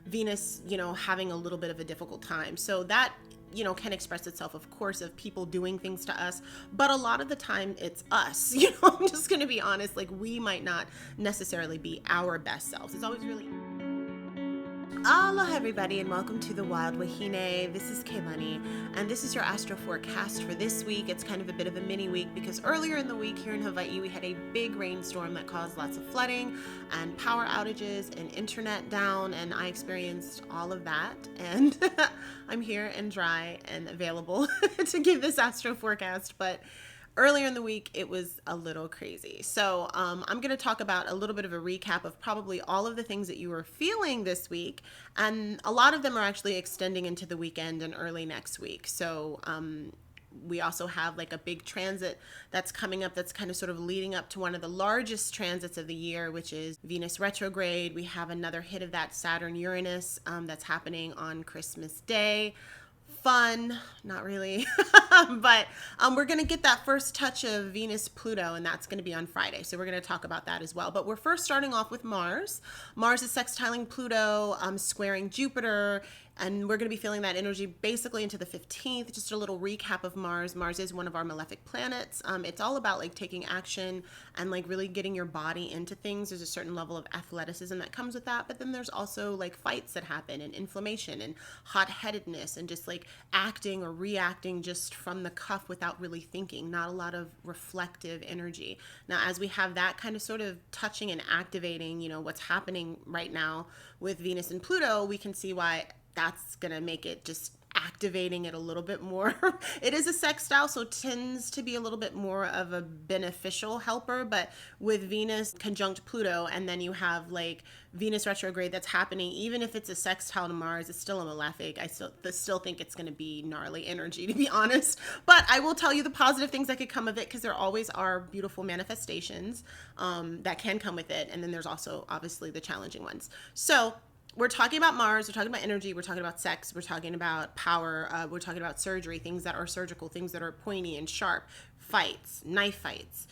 Venus, having a little bit of a difficult time. So that, can express itself, of course, of people doing things to us, but a lot of the time it's us. I'm just going to be honest, like we might not necessarily be our best selves. It's always really... Aloha everybody, and welcome to the Wild Wahine. This is Kaylani, and this is your Astro Forecast for this week. It's kind of a bit of a mini week because earlier in the week here in Hawaii, we had a big rainstorm that caused lots of flooding and power outages and internet down, and I experienced all of that, and I'm here and dry and available to give this Astro Forecast, but earlier in the week, it was a little crazy. So I'm going to talk about a little bit of a recap of probably all of the things that you were feeling this week. And a lot of them are actually extending into the weekend and early next week. So we also have like a big transit that's coming up that's kind of sort of leading up to one of the largest transits of the year, which is Venus retrograde. We have another hit of that Saturn-Uranus that's happening on Christmas Day. Fun, not really, but we're going to get that first touch of Venus Pluto, and that's going to be on Friday. So we're going to talk about that as well. But we're first starting off with Mars. Mars is sextiling Pluto, squaring Jupiter, and we're going to be feeling that energy basically into the 15th. Just a little recap of Mars. Mars is one of our malefic planets. It's all about like taking action and like really getting your body into things. There's a certain level of athleticism that comes with that, but then there's also like fights that happen and inflammation and hot-headedness and just like acting or reacting just from the cuff without really thinking. Not a lot of reflective energy. Now, as we have that kind of sort of touching and activating, what's happening right now with Venus and Pluto, we can see why that's going to make it just activating it a little bit more. It is a sextile, so tends to be a little bit more of a beneficial helper, but with Venus conjunct Pluto, and then you have like Venus retrograde that's happening, even if it's a sextile to Mars, it's still a malefic. I still think it's going to be gnarly energy, to be honest, but I will tell you the positive things that could come of it, because there always are beautiful manifestations that can come with it, and then there's also obviously the challenging ones. So we're talking about Mars, we're talking about energy, we're talking about sex, we're talking about power, we're talking about surgery, things that are surgical, things that are pointy and sharp, fights, knife fights,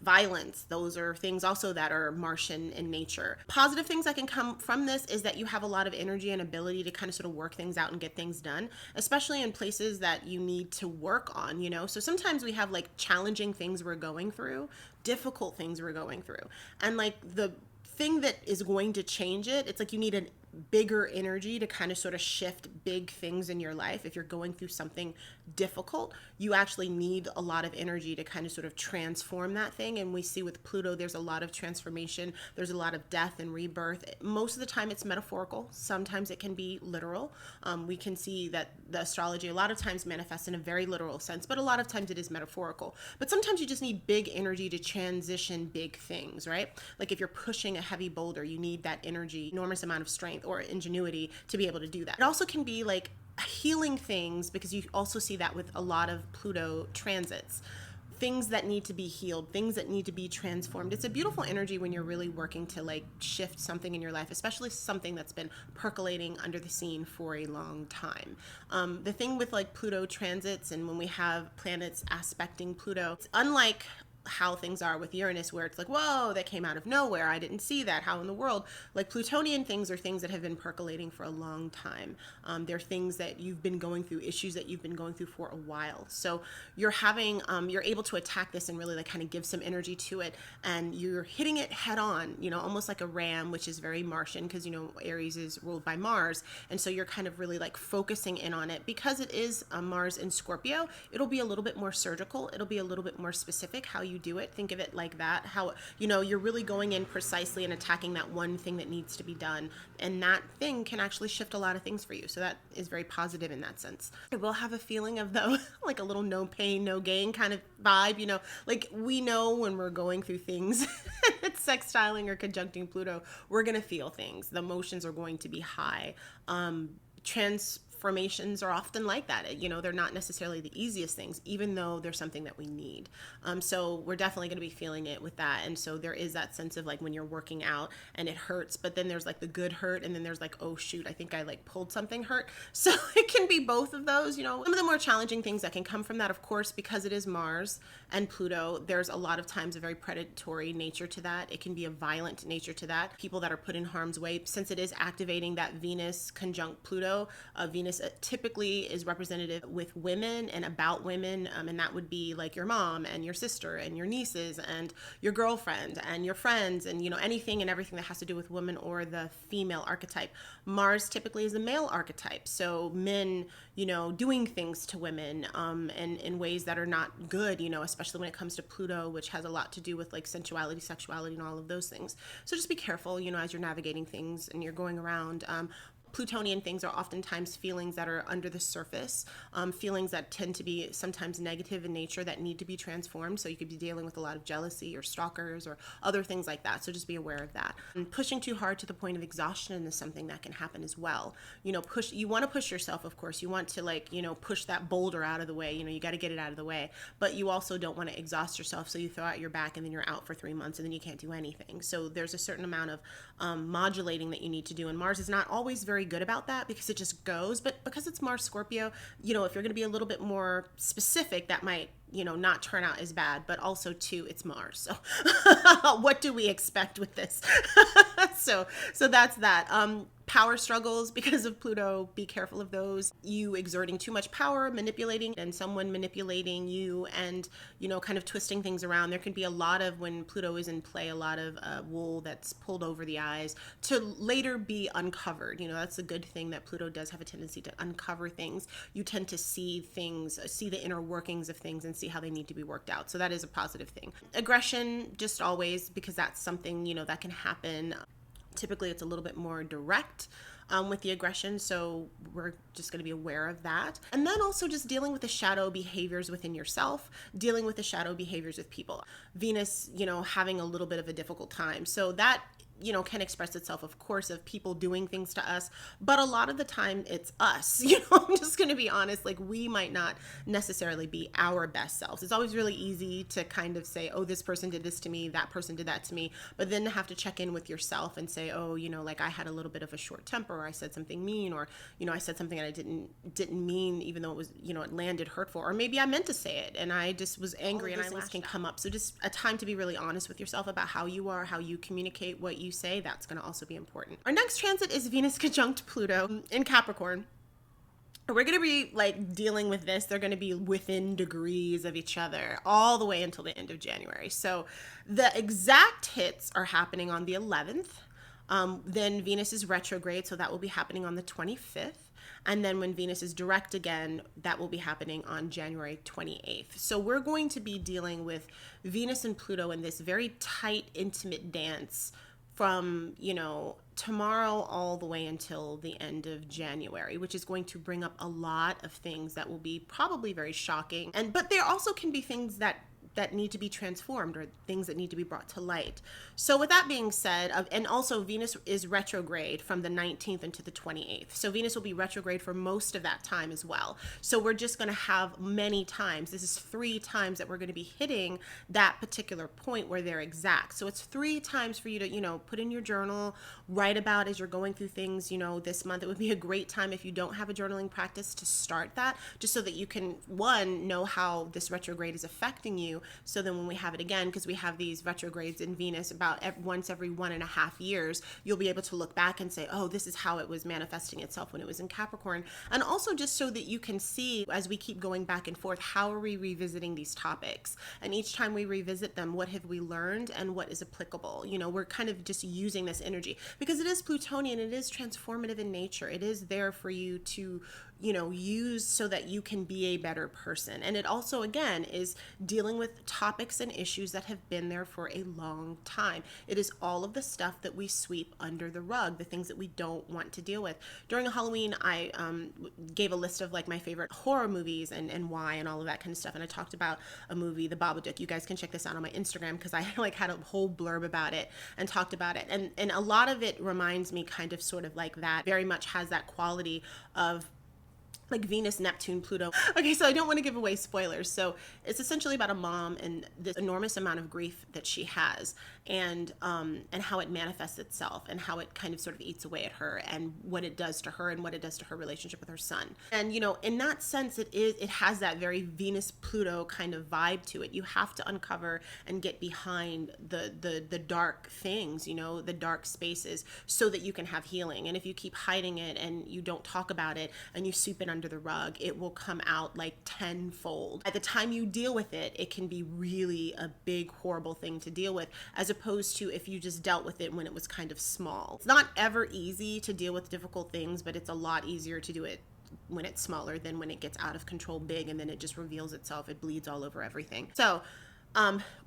violence. Those are things also that are Martian in nature. Positive things that can come from this is that you have a lot of energy and ability to kind of sort of work things out and get things done, especially in places that you need to work on, So sometimes we have like challenging things we're going through, difficult things we're going through. And like the thing that is going to change it, it's like you need a bigger energy to kind of sort of shift big things in your life. If you're going through something difficult, you actually need a lot of energy to kind of sort of transform that thing. And we see with Pluto, there's a lot of transformation. There's a lot of death and rebirth. Most of the time it's metaphorical. Sometimes it can be literal. We can see that the astrology a lot of times manifests in a very literal sense, but a lot of times it is metaphorical. But sometimes you just need big energy to transition big things, right? Like if you're pushing a heavy boulder, you need that energy, enormous amount of strength or ingenuity to be able to do that. It also can be like healing things, because you also see that with a lot of Pluto transits. Things that need to be healed, things that need to be transformed. It's a beautiful energy when you're really working to like shift something in your life, especially something that's been percolating under the scene for a long time. The thing with like Pluto transits and when we have planets aspecting Pluto, it's unlike how things are with Uranus, where it's like, whoa, that came out of nowhere. I didn't see that. How in the world? Like Plutonian things are things that have been percolating for a long time. They're things that you've been going through, issues that you've been going through for a while. So you're having, you're able to attack this and really like kind of give some energy to it. And you're hitting it head on, almost like a ram, which is very Martian because, Aries is ruled by Mars. And so you're kind of really like focusing in on it because it is Mars in Scorpio. It'll be a little bit more surgical. It'll be a little bit more specific how you do it. Think of it like that, how you're really going in precisely and attacking that one thing that needs to be done, and that thing can actually shift a lot of things for you. So that is very positive in that sense. It will have a feeling of though like a little no pain no gain kind of vibe, like we know when we're going through things it's sextiling or conjuncting Pluto, we're gonna feel things, the emotions are going to be high. transformations are often like that. You know, they're not necessarily the easiest things, even though they're something that we need. So we're definitely going to be feeling it with that. And so there is that sense of like when you're working out and it hurts, but then there's like the good hurt, and then there's like, oh shoot, I think I like pulled something hurt. So it can be both of those. You know, some of the more challenging things that can come from that, of course, because it is Mars and Pluto, there's a lot of times a very predatory nature to that. It can be a violent nature to that. People that are put in harm's way, since it is activating that Venus conjunct Pluto. Venus typically is representative with women and about women, and that would be like your mom and your sister and your nieces and your girlfriend and your friends, and you know, anything and everything that has to do with women or the female archetype. Mars typically is a male archetype, so men, you know, doing things to women and in ways that are not good, you know, especially when it comes to Pluto, which has a lot to do with like sensuality, sexuality, and all of those things. So just be careful, you know, as you're navigating things and you're going around. Plutonian things are oftentimes feelings that are under the surface, feelings that tend to be sometimes negative in nature that need to be transformed. So you could be dealing with a lot of jealousy or stalkers or other things like that. So just be aware of that. And pushing too hard to the point of exhaustion is something that can happen as well. You know, you want to push yourself, of course. You want to like, you know, push that boulder out of the way. You know, you got to get it out of the way. But you also don't want to exhaust yourself. So you throw out your back and then you're out for 3 months and then you can't do anything. So there's a certain amount of modulating that you need to do. And Mars is not always very good about that because it just goes, but because it's Mars Scorpio, you know, if you're going to be a little bit more specific, that might, you know, not turn out as bad. But also too, it's Mars, so what do we expect with this? so that's that. Power struggles because of Pluto, be careful of those. You exerting too much power, manipulating, and someone manipulating you and, you know, kind of twisting things around. There can be a lot of, when Pluto is in play, a lot of wool that's pulled over the eyes to later be uncovered. You know, that's a good thing that Pluto does have a tendency to uncover things. You tend to see things, see the inner workings of things and see how they need to be worked out. So that is a positive thing. Aggression, just always, because that's something, you know, that can happen. Typically, it's a little bit more direct with the aggression, so we're just going to be aware of that. And then also just dealing with the shadow behaviors within yourself, dealing with the shadow behaviors with people. Venus, you know, having a little bit of a difficult time. So that, you know, can express itself, of course, of people doing things to us, but a lot of the time it's us. You know, I'm just going to be honest, like we might not necessarily be our best selves. It's always really easy to kind of say, oh, this person did this to me, that person did that to me, but then to have to check in with yourself and say, oh, you know, like I had a little bit of a short temper, or I said something mean, or, you know, I said something that I didn't mean, even though it was, you know, it landed hurtful, or maybe I meant to say it and I just was angry, and I lashed can come up. So just a time to be really honest with yourself about how you are, how you communicate what you say. That's going to also be important. Our next transit is Venus conjunct Pluto in Capricorn. We're going to be like dealing with this. They're going to be within degrees of each other all the way until the end of January. So the exact hits are happening on the 11th. Then Venus is retrograde, so that will be happening on the 25th. And then when Venus is direct again, that will be happening on January 28th. So we're going to be dealing with Venus and Pluto in this very tight, intimate dance from, you know, tomorrow all the way until the end of January, which is going to bring up a lot of things that will be probably very shocking. But there also can be things that need to be transformed, or things that need to be brought to light. So with that being said, and also Venus is retrograde from the 19th into the 28th. So Venus will be retrograde for most of that time as well. So we're just going to have many times. This is 3 times that we're going to be hitting that particular point where they're exact. So it's 3 times for you to, you know, put in your journal, write about as you're going through things, you know, this month. It would be a great time if you don't have a journaling practice to start that, just so that you can, one, know how this retrograde is affecting you. So then when we have it again, because we have these retrogrades in Venus about once every 1.5 years, you'll be able to look back and say, oh, this is how it was manifesting itself when it was in Capricorn. And also just so that you can see, as we keep going back and forth, how are we revisiting these topics? And each time we revisit them, what have we learned and what is applicable? You know, we're kind of just using this energy because it is Plutonian, it is transformative in nature. It is there for you to use so that you can be a better person. And it also, again, is dealing with topics and issues that have been there for a long time. It is all of the stuff that we sweep under the rug, the things that we don't want to deal with. During Halloween, I gave a list of like my favorite horror movies and why and all of that kind of stuff. And I talked about a movie, The Babadook. You guys can check this out on my Instagram because I like had a whole blurb about it and talked about it. And a lot of it reminds me kind of sort of like that, very much has that quality of like Venus, Neptune, Pluto. Okay, so I don't want to give away spoilers. So it's essentially about a mom and this enormous amount of grief that she has, and how it manifests itself, and how it kind of sort of eats away at her, and what it does to her, and what it does to her relationship with her son. And in that sense, it has that very Venus Pluto kind of vibe to it. You have to uncover and get behind the dark things, the dark spaces, so that you can have healing. And if you keep hiding it and you don't talk about it and you sweep it under the rug, it will come out like tenfold. At the time you deal with it, it can be really a big, horrible thing to deal with, as opposed to if you just dealt with it when it was kind of small. It's not ever easy to deal with difficult things, but it's a lot easier to do it when it's smaller than when it gets out of control big, and then it just reveals itself. It bleeds all over everything. So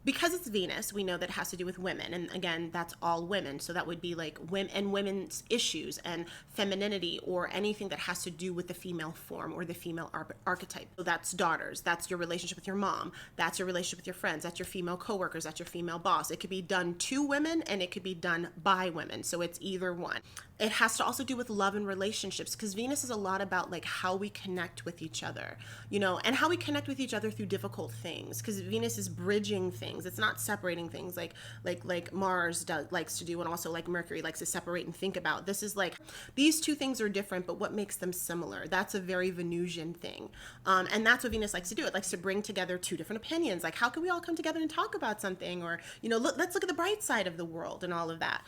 because it's Venus, we know that it has to do with women. And again, that's all women. So that would be like women and women's issues and femininity, or anything that has to do with the female form or the female archetype. So that's daughters. That's your relationship with your mom. That's your relationship with your friends. That's your female coworkers. That's your female boss. It could be done to women and it could be done by women. So it's either one. It has to also do with love and relationships, because Venus is a lot about like how we connect with each other, and how we connect with each other through difficult things, because Venus is bridging things. It's not separating things like Mars likes to do, and also like Mercury likes to separate and think about. This is like, these two things are different, but what makes them similar? That's a very Venusian thing. And that's what Venus likes to do. It likes to bring together two different opinions. Like, how can we all come together and talk about something? Or, let's look at the bright side of the world and all of that.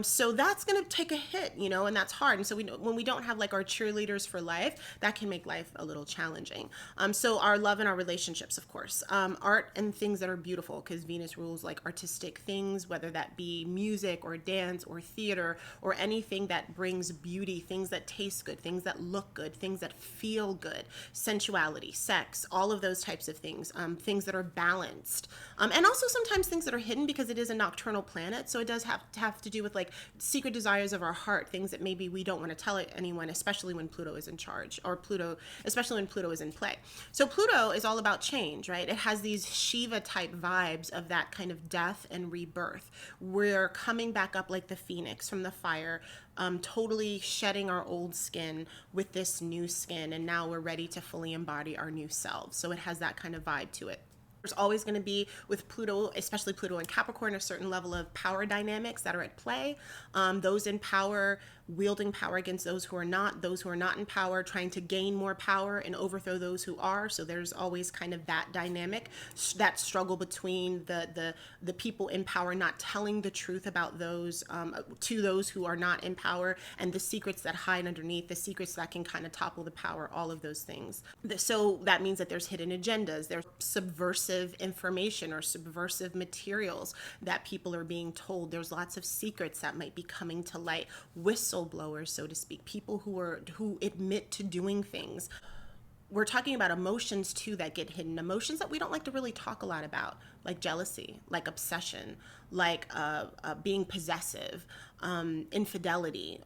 So that's going to take a hit, and that's hard. And so when we don't have like our cheerleaders for life, that can make life a little challenging. So our love and our relationships, of course, art and things that are beautiful, because Venus rules like artistic things, whether that be music or dance or theater or anything that brings beauty, things that taste good, things that look good, things that feel good, sensuality, sex, all of those types of things, things that are balanced, and also sometimes things that are hidden, because it is a nocturnal planet. So it does have to do with like secret desires of our heart, things that maybe we don't want to tell anyone, especially when Pluto is in charge, or especially when Pluto is in play. So Pluto is all about change, right? It has these Shiva type vibes of that kind of death and rebirth. We're coming back up like the phoenix from the fire, totally shedding our old skin with this new skin, and now we're ready to fully embody our new selves. So it has that kind of vibe to it. There's always going to be, with Pluto, especially Pluto and Capricorn, a certain level of power dynamics that are at play. Those in power wielding power against those who are not in power trying to gain more power and overthrow those who are. So there's always kind of that dynamic, that struggle between the people in power not telling the truth about those to those who are not in power, and the secrets that hide underneath, the secrets that can kind of topple the power, all of those things. So that means that there's hidden agendas, there's subversive information or subversive materials that people are being told. There's lots of secrets that might be coming to light, whistleblowers, so to speak, people who admit to doing things. We're talking about emotions too that get hidden, emotions that we don't like to really talk a lot about, like jealousy, like obsession, like being possessive, infidelity,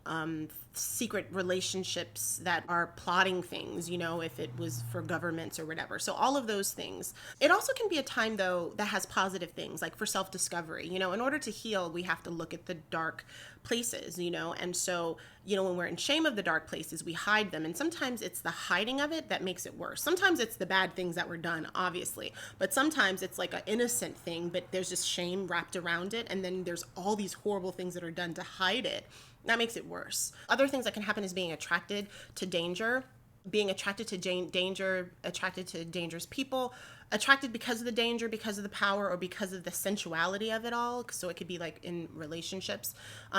secret relationships that are plotting things, if it was for governments or whatever. So all of those things. It also can be a time though that has positive things, like for self-discovery. In order to heal, we have to look at the dark places, and so, when we're in shame of the dark places, we hide them. And sometimes it's the hiding of it that makes it worse. Sometimes it's the bad things that were done, obviously, but sometimes it's like an innocent thing, but there's just shame wrapped around it. And then there's all these horrible things that are done to hide it. That makes it worse. Other things that can happen is being attracted to danger, being attracted to danger, attracted to dangerous people, attracted because of the danger, because of the power, or because of the sensuality of it all. So it could be like in relationships,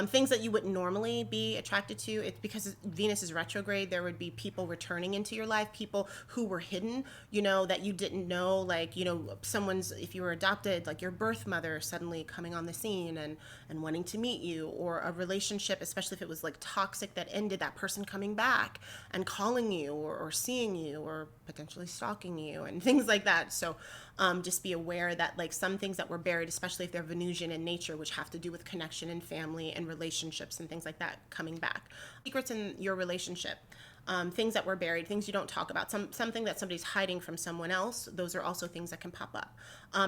things that you wouldn't normally be attracted to. It's because Venus is retrograde. There would be people returning into your life, people who were hidden, you know, that you didn't know, like, you know, someone's, if you were adopted, like your birth mother suddenly coming on the scene and wanting to meet you, or a relationship, especially if it was like toxic that ended, that person coming back and calling you, or seeing you, or potentially stalking you and things like that. So just be aware that like some things that were buried, especially if they're Venusian in nature, which have to do with connection and family and relationships and things like that, coming back. Secrets in your relationship, things that were buried, things you don't talk about, something that somebody's hiding from someone else. Those are also things that can pop up.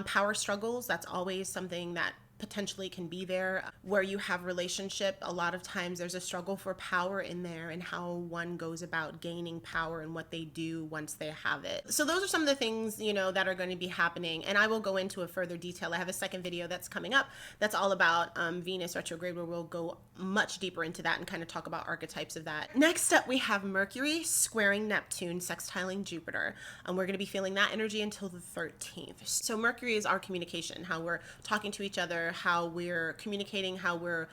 Power struggles, that's always something that potentially can be there. Where you have relationship, a lot of times there's a struggle for power in there, and how one goes about gaining power and what they do once they have it. So those are some of the things, you know, that are going to be happening, and I will go into a further detail. I have a second video that's coming up that's all about Venus retrograde, where we'll go much deeper into that and kind of talk about archetypes of that. Next up, we have Mercury squaring Neptune, sextiling Jupiter, and we're going to be feeling that energy until the 13th. So Mercury is our communication, how we're talking to each other, how we're communicating, how we're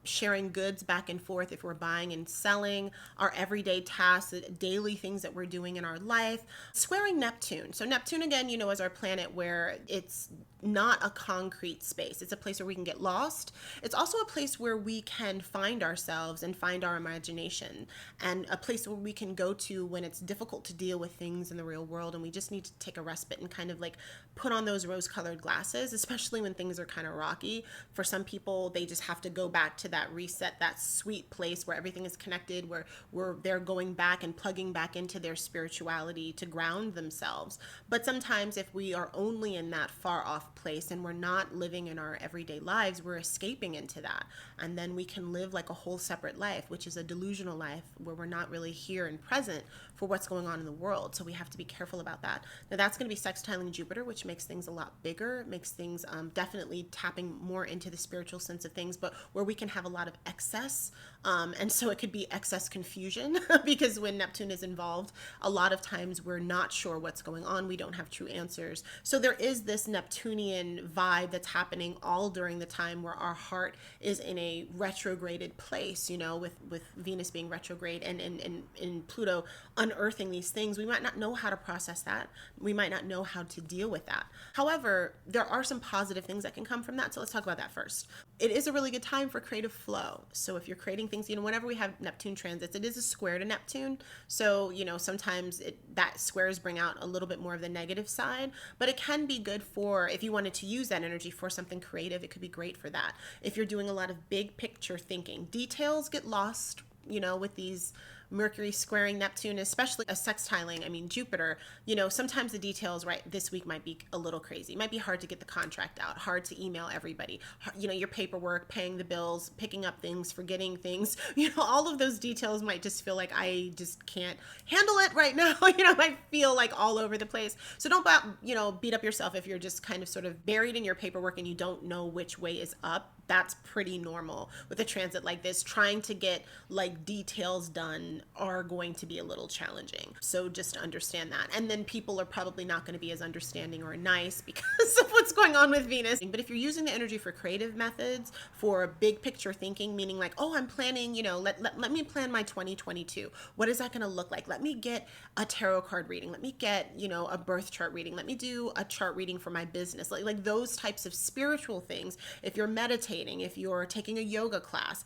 sharing goods back and forth, if we're buying and selling, our everyday tasks, daily things that we're doing in our life. Squaring Neptune. So Neptune, again, you know, is our planet where it's not a concrete space. It's a place where we can get lost. It's also a place where we can find ourselves and find our imagination, and a place where we can go to when it's difficult to deal with things in the real world, and we just need to take a respite and kind of like put on those rose-colored glasses, especially when things are kind of rocky. For some people, they just have to go back to that reset, that sweet place where everything is connected, where they're going back and plugging back into their spirituality to ground themselves. But sometimes if we are only in that far off place and we're not living in our everyday lives, we're escaping into that, and then we can live like a whole separate life, which is a delusional life where we're not really here and present for what's going on in the world. So we have to be careful about that. Now that's going to be sextiling Jupiter, which makes things a lot bigger, makes things definitely tapping more into the spiritual sense of things, but where we can have a lot of excess, and so it could be excess confusion because when Neptune is involved, a lot of times we're not sure what's going on, we don't have true answers. So there is this Neptunian vibe that's happening all during the time where our heart is in a retrograded place, you know, with Venus being retrograde and Pluto unearthing these things. We might not know how to process that. We might not know how to deal with that. However, there are some positive things that can come from that. So let's talk about that first. It is a really good time for creative flow. So if you're creating things, you know, whenever we have Neptune transits, it is a square to Neptune. So, you know, sometimes that squares bring out a little bit more of the negative side, but it can be good for, if you wanted to use that energy for something creative, it could be great for that. If you're doing a lot of big picture thinking, details get lost, you know, with these Mercury squaring Neptune, especially a sextiling, I mean, Jupiter, you know, sometimes the details right this week might be a little crazy. It might be hard to get the contract out, hard to email everybody, you know, your paperwork, paying the bills, picking up things, forgetting things, you know, all of those details might just feel like I just can't handle it right now. You know, I feel like all over the place. So don't, you know, beat up yourself if you're just kind of sort of buried in your paperwork and you don't know which way is up. That's pretty normal with a transit like this. Trying to get like details done are going to be a little challenging. So just understand that. And then people are probably not going to be as understanding or nice because of what's going on with Venus. But if you're using the energy for creative methods, for big picture thinking, meaning like, oh, I'm planning, you know, let me plan my 2022. What is that going to look like? Let me get a tarot card reading. Let me get, you know, a birth chart reading. Let me do a chart reading for my business. Like those types of spiritual things. If you're meditating, if you're taking a yoga class,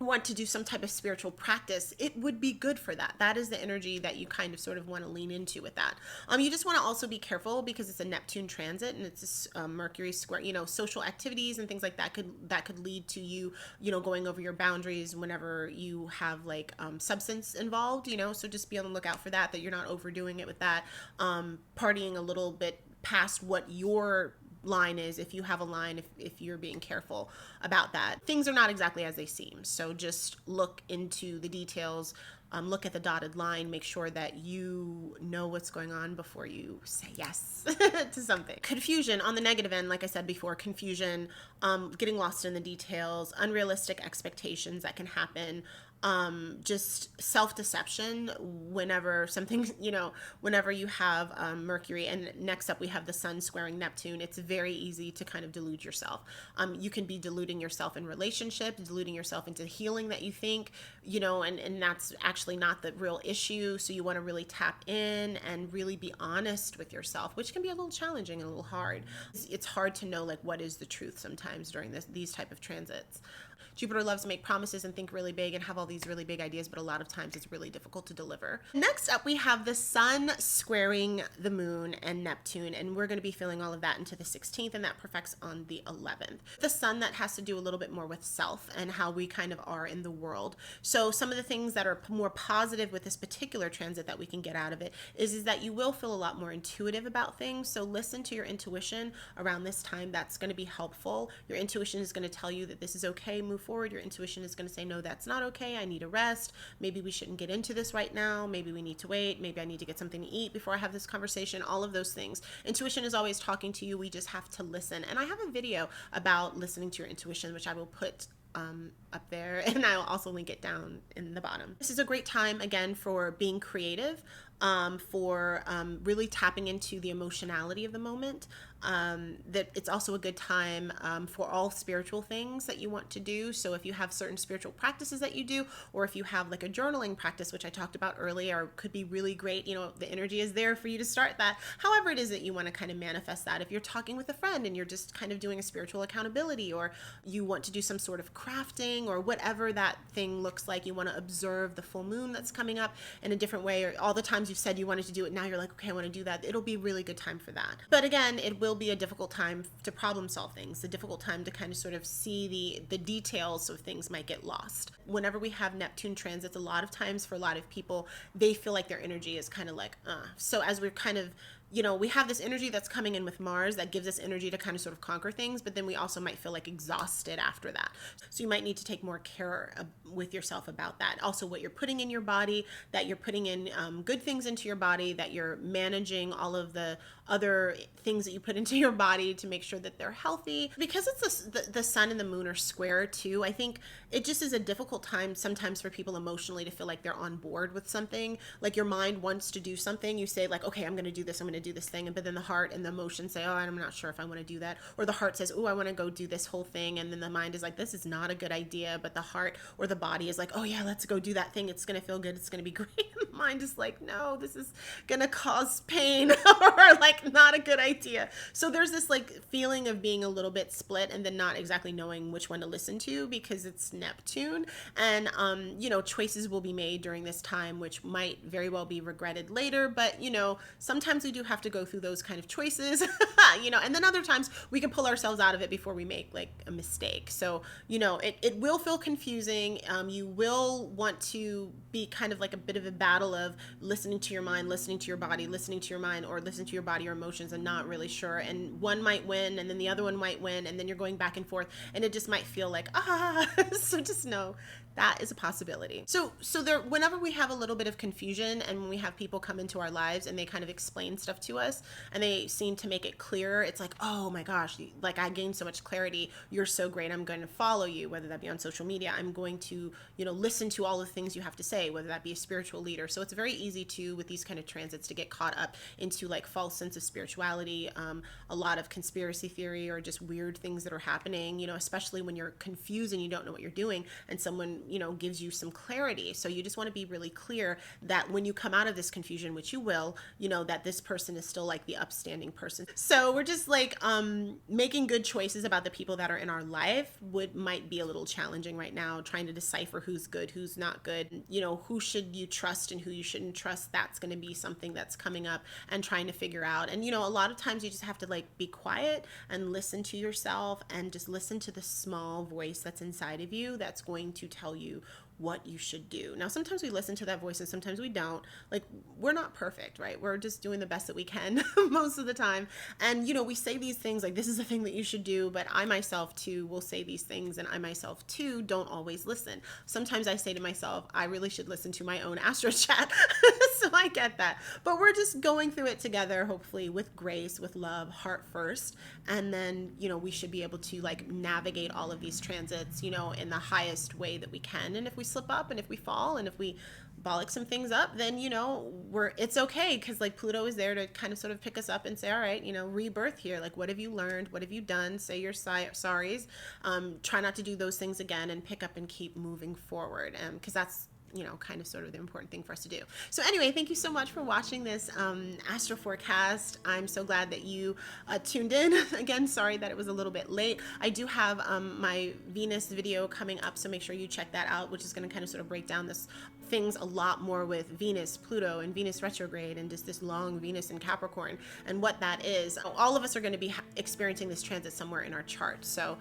want to do some type of spiritual practice, it would be good for that. That is the energy that you kind of sort of want to lean into with that. You just want to also be careful because it's a Neptune transit and it's a Mercury square, you know, social activities and things like that could lead to you, you know, going over your boundaries whenever you have like substance involved, you know, so just be on the lookout for that you're not overdoing it with that, partying a little bit past what your line is, if you have a line, if you're being careful about that. Things are not exactly as they seem, so just look into the details, look at the dotted line, make sure that you know what's going on before you say yes to something. Confusion on the negative end, like I said before, confusion, getting lost in the details, unrealistic expectations that can happen, just self-deception whenever something, whenever you have Mercury, and next up we have the sun squaring Neptune. It's very easy to kind of delude yourself. You can be deluding yourself in relationships, deluding yourself into healing that you think, and that's actually not the real issue. So you want to really tap in and really be honest with yourself, which can be a little challenging and a little hard. It's hard to know like what is the truth sometimes during these type of transits. Jupiter loves to make promises and think really big and have all these really big ideas, but a lot of times it's really difficult to deliver. Next up, we have the sun squaring the moon and Neptune, and we're going to be feeling all of that into the 16th, and that perfects on the 11th. The sun, that has to do a little bit more with self and how we kind of are in the world. So some of the things that are more positive with this particular transit that we can get out of it is that you will feel a lot more intuitive about things. So listen to your intuition around this time. That's going to be helpful. Your intuition is going to tell you that this is okay, move forward. Your intuition is going to say, no, that's not okay. I need a rest. Maybe we shouldn't get into this right now. Maybe we need to wait. Maybe I need to get something to eat before I have this conversation. All of those things. Intuition is always talking to you. We just have to listen. And I have a video about listening to your intuition, which I will put up there, and I'll also link it down in the bottom. This is a great time again for being creative, for really tapping into the emotionality of the moment. That it's also a good time for all spiritual things that you want to do. So if you have certain spiritual practices that you do, or if you have like a journaling practice, which I talked about earlier, could be really great. The energy is there for you to start that. However it is that you want to kind of manifest that. If you're talking with a friend and you're just kind of doing a spiritual accountability, or you want to do some sort of crafting, or whatever that thing looks like, you want to observe the full moon that's coming up in a different way, or all the times you've said you wanted to do it, now you're like, okay, I want to do that. It'll be a really good time for that. But again, it will be a difficult time to problem solve things, a difficult time to kind of sort of see the details of things might get lost. Whenever we have Neptune transits, a lot of times for a lot of people, they feel like their energy is kind of like, So as we're kind of, we have this energy that's coming in with Mars that gives us energy to kind of sort of conquer things, but then we also might feel like exhausted after that. So you might need to take more care with yourself about that. Also, what you're putting in your body, that you're putting in good things into your body, that you're managing all of the other things that you put into your body to make sure that they're healthy. Because it's the sun and the moon are square too, I think it just is a difficult time sometimes for people emotionally to feel like they're on board with something. Like your mind wants to do something, you say like, okay, I'm going to do this, I'm going to do this thing, but then the heart and the emotion say, oh, I'm not sure if I want to do that. Or the heart says, oh, I want to go do this whole thing, and then the mind is like, this is not a good idea, but the heart or the body is like, oh yeah, let's go do that thing, it's going to feel good, it's going to be great. And the mind is like, no, this is going to cause pain, or like not a good idea. So there's this like feeling of being a little bit split, and then not exactly knowing which one to listen to, because it's Neptune, and choices will be made during this time which might very well be regretted later, but sometimes we do have to go through those kind of choices, and then other times we can pull ourselves out of it before we make like a mistake. So it will feel confusing. You will want to be kind of like a bit of a battle of listening to your mind, listening to your body, listening to your mind, or listening to your body or emotions, and not really sure, and one might win and then the other one might win, and then you're going back and forth, and it just might feel like so just know that is a possibility. So there, whenever we have a little bit of confusion, and when we have people come into our lives and they kind of explain stuff to us and they seem to make it clearer, it's like, oh my gosh, like I gained so much clarity. You're so great. I'm going to follow you, whether that be on social media. I'm going to, listen to all the things you have to say, whether that be a spiritual leader. So it's very easy to, with these kind of transits, to get caught up into like false sense of spirituality, a lot of conspiracy theory, or just weird things that are happening, especially when you're confused and you don't know what you're doing, and someone gives you some clarity. So you just want to be really clear that when you come out of this confusion, which you will, that this person is still like the upstanding person. So we're just like making good choices about the people that are in our life might be a little challenging right now, trying to decipher who's good, who's not good, who should you trust and who you shouldn't trust. That's going to be something that's coming up, and trying to figure out. And a lot of times you just have to like be quiet and listen to yourself, and just listen to the small voice that's inside of you that's going to tell you what you should do. Now, sometimes we listen to that voice and sometimes we don't. Like, we're not perfect, right? We're just doing the best that we can most of the time. And, we say these things like, this is the thing that you should do, but I myself too will say these things, and I myself too don't always listen. Sometimes I say to myself, I really should listen to my own Astro chat. So I get that. But we're just going through it together, hopefully with grace, with love, heart first. And then, we should be able to like navigate all of these transits, in the highest way that we can. And if we slip up and if we fall and if we bollock some things up, then, you know, it's okay, because like Pluto is there to kind of sort of pick us up and say, all right, you know, rebirth here. Like, what have you learned? What have you done? Say your sorries. Try not to do those things again, and pick up and keep moving forward. Because that's, you know, kind of sort of the important thing for us to do. So anyway, thank you so much for watching this Astro Forecast. I'm so glad that you tuned in. Again, sorry that it was a little bit late. I do have my Venus video coming up, so make sure you check that out, which is going to kind of sort of break down this things a lot more with Venus, Pluto, and Venus retrograde, and just this long Venus in Capricorn and what that is. All of us are going to be experiencing this transit somewhere in our chart, so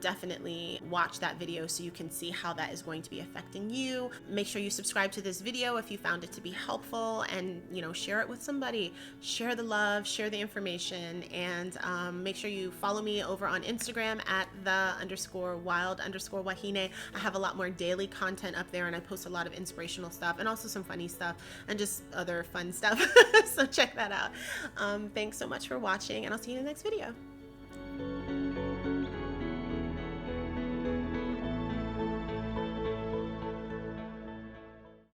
definitely watch that video so you can see how that is going to be affecting you. Make sure you subscribe to this video if you found it to be helpful, and, you know, share it with somebody. Share the love, share the information, and make sure you follow me over on Instagram at _wild_wahine. I have a lot more daily content up there, and I post a lot of inspirational stuff and also some funny stuff and just other fun stuff. So check that out. Thanks so much for watching, and I'll see you in the next video.